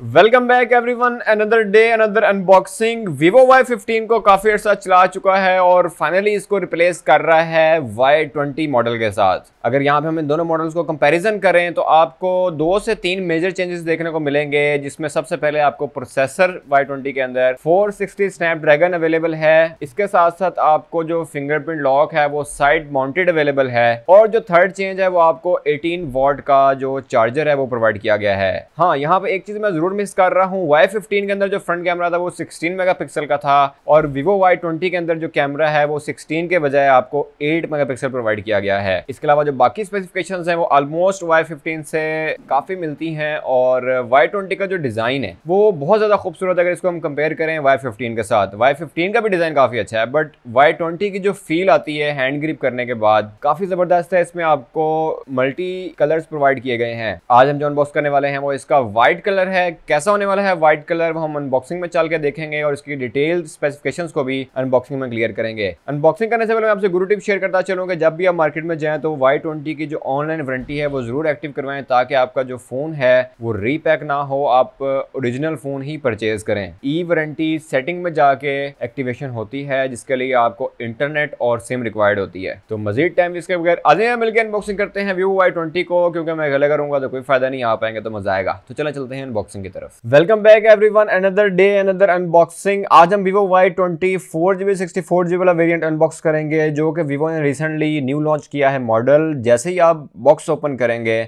Welcome back everyone, another day another unboxing. Vivo Y15 को काफी अर्सा चला चुका है और फाइनली इसको रिप्लेस कर रहा है Y20 मॉडल के साथ। अगर यहाँ पे हम इन दोनों मॉडल्स को कंपैरिजन करें तो आपको 2 से 3 मेजर चेंजेस देखने को मिलेंगे, जिसमें सबसे पहले आपको प्रोसेसर Y20 के अंदर 460 स्नैपड्रैगन अवेलेबल है। इसके साथ साथ आपको जो फिंगरप्रिंट लॉक है वो साइड माउंटेड अवेलेबल है और जो थर्ड चेंज है वो आपको 18 वॉट का जो चार्जर है वो प्रोवाइड किया गया है। हाँ, यहाँ पे एक चीज मैं जरूर मिस कर रहा हूँ। Y15 के अंदर जो फ्रंट कैमरा था वो 16 मेगापिक्सल का था और Vivo Y20 के अंदर जो कैमरा है वो 16 के बजाय आपको 8 मेगापिक्सल प्रोवाइड किया गया है। इसके अलावा जो बाकी स्पेसिफिकेशंस हैं वो ऑलमोस्ट Y15 से काफी मिलती हैं और Y20 का जो डिजाइन है वो बहुत ज्यादा खूबसूरत है। अगर इसको हम कंपेयर करें Y15 के साथ, Y15 का भी डिजाइन काफी अच्छा है, बट Y20 की जो फील आती है हैंड ग्रिप करने के बाद काफी जबरदस्त है। इसमें आपको मल्टी कलर्स प्रोवाइड किए गए हैं। आज हम जो अनबॉक्स करने वाले हैं वो इसका व्हाइट कलर है। कैसा होने वाला है व्हाइट कलर वो हम अनबॉक्सिंग में चल के देखेंगे और इसकी डिटेल्ड स्पेसिफिकेशंस को भी अनबॉक्सिंग में क्लियर करेंगे। अनबॉक्सिंग करने से पहले मैं आपसे गुरु टिप शेयर करता चलूंगा, जब भी आप मार्केट में जाएं तो Y20 की जो ऑनलाइन वारंटी है वो जरूर एक्टिव करवाएं ताकि आपका जो फोन है वो रीपैक ना हो, आप ओरिजिनल फोन ही परचेज करें। ई वारंटी सेटिंग में जाके एक्टिवेशन होती है जिसके लिए आपको इंटरनेट और सिम रिक्वायर्ड होती है। तो मजीद टाइम इसके बगैर आज मिलकर अनबॉक्सिंग करते हैं Vivo Y20 को, क्योंकि मैं गले करूंगा तो कोई फायदा नहीं, आ पाएंगे तो मजा आएगा। तो चलते हैं अनबॉक्सिंग की तरफ। Welcome back everyone, another day another unboxing. आज हम Vivo Y20 4GB 64GB वाला वेरिएंट अनबॉक्स करेंगे जो कि Vivo ने रिसेंटली न्यू लॉन्च किया है मॉडल। जैसे ही आप बॉक्स ओपन करेंगे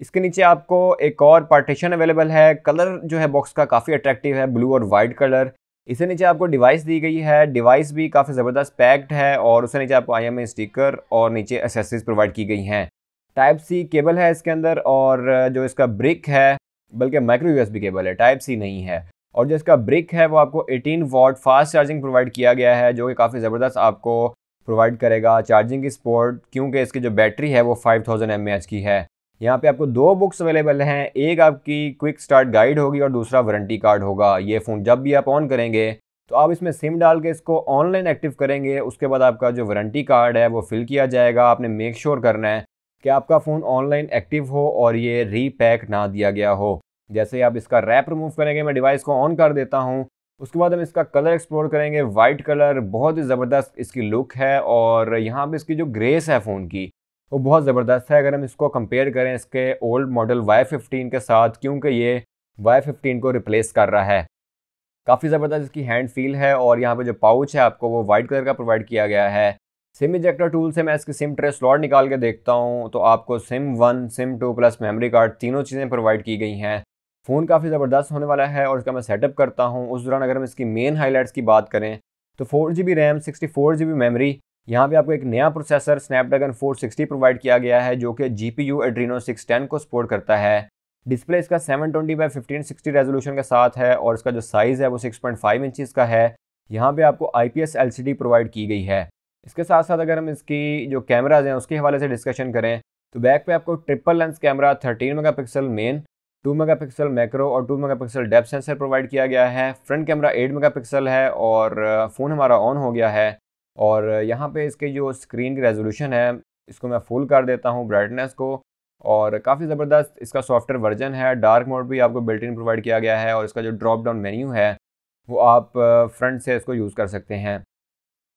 इसके नीचे आपको एक और पार्टीशन अवेलेबल है। कलर जो है बॉक्स का काफ़ी अट्रैक्टिव है, ब्लू और वाइट कलर। इससे नीचे आपको डिवाइस दी गई है, डिवाइस भी काफ़ी ज़बरदस्त पैक्ड है और उससे नीचे आपको IMEI स्टिकर और नीचे एक्सेसरीज प्रोवाइड की गई हैं। टाइप सी केबल है इसके अंदर और जो इसका ब्रिक है, बल्कि माइक्रो USB केबल है, टाइप सी नहीं है। और जो इसका ब्रिक है वो आपको 18 वॉट फास्ट चार्जिंग प्रोवाइड किया गया है जो कि काफ़ी ज़बरदस्त आपको प्रोवाइड करेगा चार्जिंग की सपोर्ट, क्योंकि इसकी जो बैटरी है वो 5000 mAh की है। यहाँ पे आपको 2 बुक्स अवेलेबल हैं, एक आपकी क्विक स्टार्ट गाइड होगी और दूसरा वारंटी कार्ड होगा। ये फ़ोन जब भी आप ऑन करेंगे तो आप इसमें सिम डाल के इसको ऑनलाइन एक्टिव करेंगे, उसके बाद आपका जो वारंटी कार्ड है वो फिल किया जाएगा। आपने मेक श्योर करना है कि आपका फ़ोन ऑनलाइन एक्टिव हो और ये रीपैक ना दिया गया हो। जैसे ही आप इसका रैप रिमूव करेंगे, मैं डिवाइस को ऑन कर देता हूँ, उसके बाद हम इसका कलर एक्सप्लोर करेंगे। वाइट कलर बहुत ही ज़बरदस्त इसकी लुक है और यहाँ पे इसकी जो ग्रेस है फ़ोन की वो बहुत ज़बरदस्त है। अगर हम इसको कंपेयर करें इसके ओल्ड मॉडल Y15 के साथ, क्योंकि ये Y15 को रिप्लेस कर रहा है, काफ़ी ज़बरदस्त इसकी हैंड फील है। और यहाँ पे जो पाउच है आपको वो वाइट कलर का प्रोवाइड किया गया है। सिम इजेक्टर टूल से मैं इसकी सिम ट्रे स्लॉट निकाल के देखता हूँ तो आपको SIM 1, SIM 2 plus memory card तीनों चीज़ें प्रोवाइड की गई हैं। फ़ोन काफ़ी ज़बरदस्त होने वाला है और इसका मैं सेटअप करता हूँ। उस दौरान अगर हम इसकी मेन हाईलाइट्स की बात करें तो 4GB रैम, 64GB मेमोरी। यहाँ पे आपको एक नया प्रोसेसर स्नैपड्रैगन 460 प्रोवाइड किया गया है जो कि GPU एड्रीनो 610 को सपोर्ट करता है। डिस्प्ले इसका 720x1560 रेजोल्यूशन के साथ है और इसका जो साइज़ है वो 6.5 इंचज़ का है। यहाँ पे आपको IPS LCD प्रोवाइड की गई है। इसके साथ साथ अगर हम इसकी जो कैमराज हैं उसके हवाले से डिस्कशन करें तो बैक पे आपको triple lens camera 13 megapixel main, 2 megapixel macro और 2 मेगापिक्सल डेप्थ सेंसर प्रोवाइड किया गया है। फ्रंट कैमरा 8 मेगापिक्सल है और फ़ोन हमारा ऑन हो गया है। और यहाँ पे इसके जो स्क्रीन की रेजोल्यूशन है इसको मैं फुल कर देता हूँ ब्राइटनेस को, और काफ़ी ज़बरदस्त इसका सॉफ्टवेयर वर्जन है। डार्क मोड भी आपको बिल्ट इन प्रोवाइड किया गया है और इसका जो ड्रॉप डाउन मेन्यू है वो आप फ्रंट से इसको यूज़ कर सकते हैं।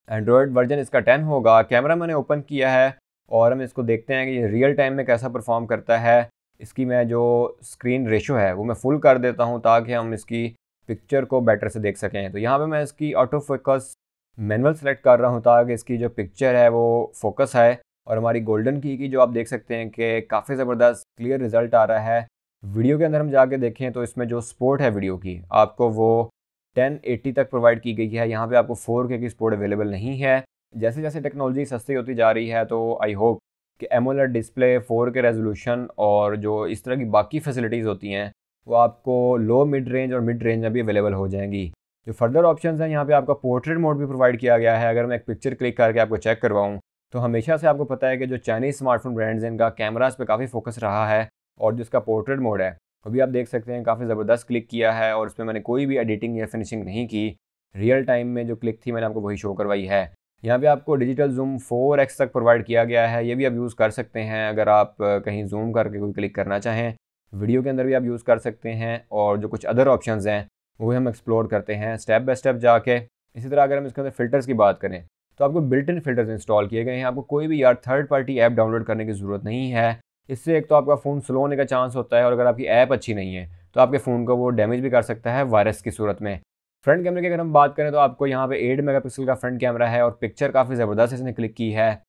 एंड्रॉयड वर्जन इसका 10 होगा। कैमरा मैंने ओपन किया है और हम इसको देखते हैं कि ये रियल टाइम में कैसा परफॉर्म करता है। इसकी मैं जो स्क्रीन रेशो है वो मैं फुल कर देता हूँ ताकि हम इसकी पिक्चर को बेटर से देख सकें। तो यहाँ पे मैं इसकी ऑटो फोकस मैनुअल सेलेक्ट कर रहा हूँ ताकि इसकी जो पिक्चर है वो फोकस है। और हमारी गोल्डन की जो आप देख सकते हैं कि काफ़ी ज़बरदस्त क्लियर रिजल्ट आ रहा है। वीडियो के अंदर हम जाके देखें तो इसमें जो सपोर्ट है वीडियो की आपको वो 1080 तक प्रोवाइड की गई है। यहाँ पे आपको 4K की सपोर्ट अवेलेबल नहीं है। जैसे जैसे टेक्नोलॉजी सस्ती होती जा रही है तो आई होप कि एमोलेड डिस्प्ले, 4K रेजोल्यूशन और जो इस तरह की बाकी फैसिलिटीज़ होती हैं वो आपको लो मिड रेंज और मिड रेंज में भी अवेलेबल हो जाएंगी। जो फर्दर ऑप्शंस हैं, यहाँ पे आपका पोर्ट्रेट मोड भी प्रोवाइड किया गया है। अगर मैं एक पिक्चर क्लिक करके आपको चेक करवाऊँ तो हमेशा से आपको पता है कि जो चाइनीज़ स्मार्टफोन ब्रांड्स हैं इनका कैमरास पे काफ़ी फोकस रहा है और जिसका पोर्ट्रेट मोड है वो भी आप देख सकते हैं काफ़ी ज़बरदस्त क्लिक किया है और इसमें मैंने कोई भी एडिटिंग या फिनिशिंग नहीं की। रियल टाइम में जो क्लिक थी मैंने आपको वही शो करवाई है। यहाँ पे आपको डिजिटल जूम 4x तक प्रोवाइड किया गया है, ये भी आप यूज़ कर सकते हैं अगर आप कहीं जूम करके कोई क्लिक करना चाहें वीडियो के अंदर भी आप यूज़ कर सकते हैं, और जो कुछ अदर ऑप्शंस हैं वो भी हम एक्सप्लोर करते हैं स्टेप बाय स्टेप जाके। इसी तरह अगर हम इसके अंदर फ़िल्टर्स की बात करें तो आपको बिल्ट इन फ़िल्टर्स इंस्टॉल किए गए हैं। आपको कोई भी यार थर्ड पार्टी ऐप डाउनलोड करने की ज़रूरत नहीं है। इससे एक तो आपका फ़ोन स्लो होने का चांस होता है, और अगर आपकी ऐप अच्छी नहीं है तो आपके फ़ोन को वो डैमेज भी कर सकता है वायरस की सूरत में। फ्रंट कैमरे की अगर हम बात करें तो आपको यहाँ पे 8 मेगापिक्सल का फ्रंट कैमरा है, और पिक्चर काफ़ी ज़बरदस्त इसने क्लिक की है।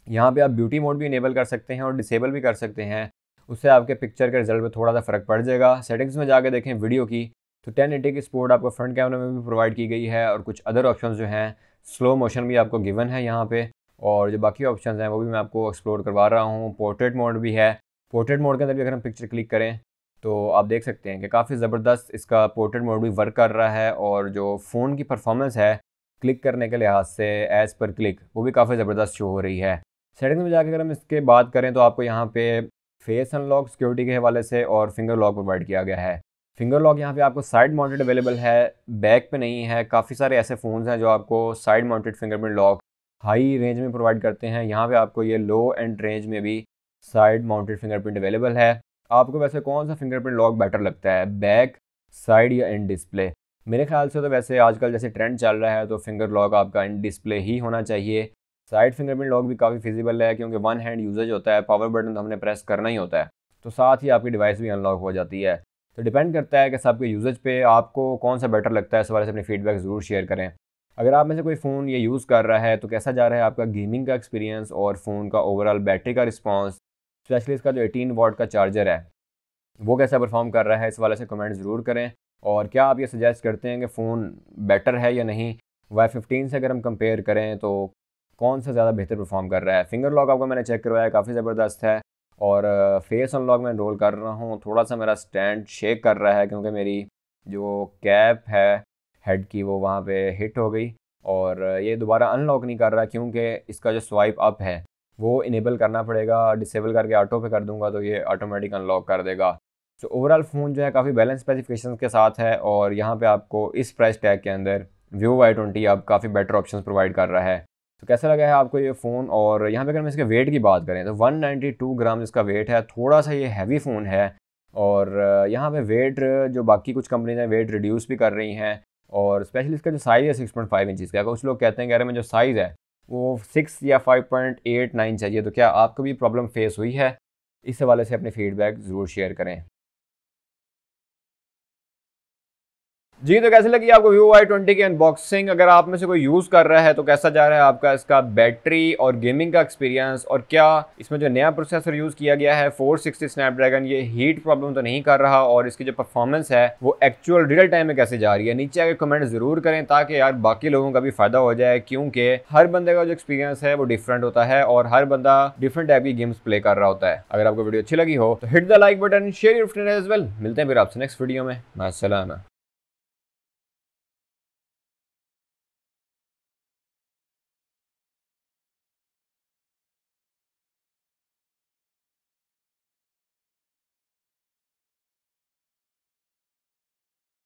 यहाँ पे आप ब्यूटी मोड भी इनेबल कर सकते हैं और डिसेबल भी कर सकते हैं। उससे आपके पिक्चर के रिजल्ट में थोड़ा सा फ़र्क पड़ जाएगा। सेटिंग्स में जाके देखें वीडियो की तो 1080 की सपोर्ट आपको फ्रंट कैमरे में भी प्रोवाइड की गई है, और कुछ अदर ऑप्शंस जो हैं स्लो मोशन भी आपको गिवन है यहाँ पे, और जो बाकी ऑप्शंस हैं वो भी मैं आपको एक्सप्लोर करवा रहा हूँ। पोर्ट्रेट मोड भी है। पोर्ट्रेट मोड के अंदर भी अगर हम पिक्चर क्लिक करें तो आप देख सकते हैं कि काफ़ी ज़बरदस्त इसका पोर्ट्रेट मोड भी वर्क कर रहा है, और जो फ़ोन की परफॉर्मेंस है क्लिक करने के लिहाज से एज़ पर क्लिक वो भी काफ़ी ज़बरदस्त शो हो रही है। सेटिंग्स में जाकर अगर हम इसके बात करें तो आपको यहाँ पे फेस अनलॉक सिक्योरिटी के हवाले से और फिंगर लॉक प्रोवाइड किया गया है। फिंगर लॉक यहाँ पे आपको साइड माउंटेड अवेलेबल है, बैक पे नहीं है। काफ़ी सारे ऐसे फ़ोन्स हैं जो आपको side mounted fingerprint lock high range में प्रोवाइड करते हैं। यहाँ पे आपको ये लो एंड रेंज में भी साइड माउंटेड फिंगरप्रिंट अवेलेबल है। आपको वैसे कौन सा फिंगरप्रिंट लॉक बेटर लगता है, बैक, साइड या इन डिस्प्ले? मेरे ख्याल से तो वैसे आजकल जैसे ट्रेंड चल रहा है तो फिंगर लॉक आपका इन डिस्प्ले ही होना चाहिए। साइड फिंगरप्रिंट लॉक भी काफ़ी फिजिबल है, क्योंकि वन हैंड यूजेज होता है, पावर बटन तो हमने प्रेस करना ही होता है, तो साथ ही आपकी डिवाइस भी अनलॉक हो जाती है। तो डिपेंड करता है कि सबके यूजेज पे आपको कौन सा बेटर लगता है। इस वाले से अपनी फीडबैक ज़रूर शेयर करें। अगर आप में से कोई फ़ोन ये यूज़ कर रहा है तो कैसा जा रहा है आपका गेमिंग का एक्सपीरियंस और फ़ोन का ओवरऑल बैटरी का रिस्पॉन्स, स्पेशली इसका जो 18 वाट का चार्जर है वो कैसा परफॉर्म कर रहा है, इस वाले से कमेंट ज़रूर करें। और क्या आप ये सजेस्ट करते हैं कि फ़ोन बेटर है या नहीं? Y15 से अगर हम कंपेयर करें तो कौन सा ज़्यादा बेहतर परफॉर्म कर रहा है? फिंगर लॉक आपको मैंने चेक करवाया, काफ़ी ज़बरदस्त है। और फेस अनलॉक मैं रोल कर रहा हूँ, थोड़ा सा मेरा स्टैंड शेक कर रहा है, क्योंकि मेरी जो कैप है हेड की वो वहाँ पे हिट हो गई, और ये दोबारा अनलॉक नहीं कर रहा, क्योंकि इसका जो स्वाइप अप है वो इनेबल करना पड़ेगा। डिसेबल करके ऑटो पे कर दूंगा तो ये ऑटोमेटिक अनलॉक कर देगा। तो ओवरऑल फ़ोन जो है काफ़ी बैलेंस स्पेसिफिकेशंस के साथ है, और यहाँ पे आपको इस प्राइस टैग के अंदर Vivo Y20 अब काफ़ी बेटर ऑप्शंस प्रोवाइड कर रहा है। तो कैसा लगा है आपको ये फ़ोन? और यहाँ पे अगर हम इसके वेट की बात करें तो 192 ग्राम इसका वेट है। थोड़ा सा ये हैवी फ़ोन है, और यहाँ पे वेट जो बाकी कुछ कंपनीज हैं वेट रिड्यूस भी कर रही हैं। और स्पेशली इसका जो साइज़ है 6.5 इंचज़ का, कुछ लोग कहते हैं कि अरे में जो साइज़ है वो 6 या 5.89 चाहिए। तो क्या आपको भी प्रॉब्लम फेस हुई है? इस हवाले से अपनी फीडबैक ज़रूर शेयर करें। जी, तो कैसे लगी आपको Vivo Y20 की अनबॉक्सिंग? अगर आप में से कोई यूज़ कर रहा है तो कैसा जा रहा है आपका इसका बैटरी और गेमिंग का एक्सपीरियंस? और क्या इसमें जो नया प्रोसेसर यूज़ किया गया है 460 स्नैपड्रैगन, ये हीट प्रॉब्लम तो नहीं कर रहा? और इसकी जो परफॉर्मेंस है वो एक्चुअल रियल टाइम में कैसे जा रही है? नीचे आके कमेंट ज़रूर करें, ताकि यार बाकी लोगों का भी फ़ायदा हो जाए, क्योंकि हर बंदे का जो एक्सपीरियंस है वो डिफरेंट होता है, और हर बंदा डिफरेंट टाइप की गेम्स प्ले कर रहा होता है। अगर आपको वीडियो अच्छी लगी हो तो hit the like button, share your friends as well. मिलते हैं फिर आपसे नेक्स्ट वीडियो में। मास्सलामा।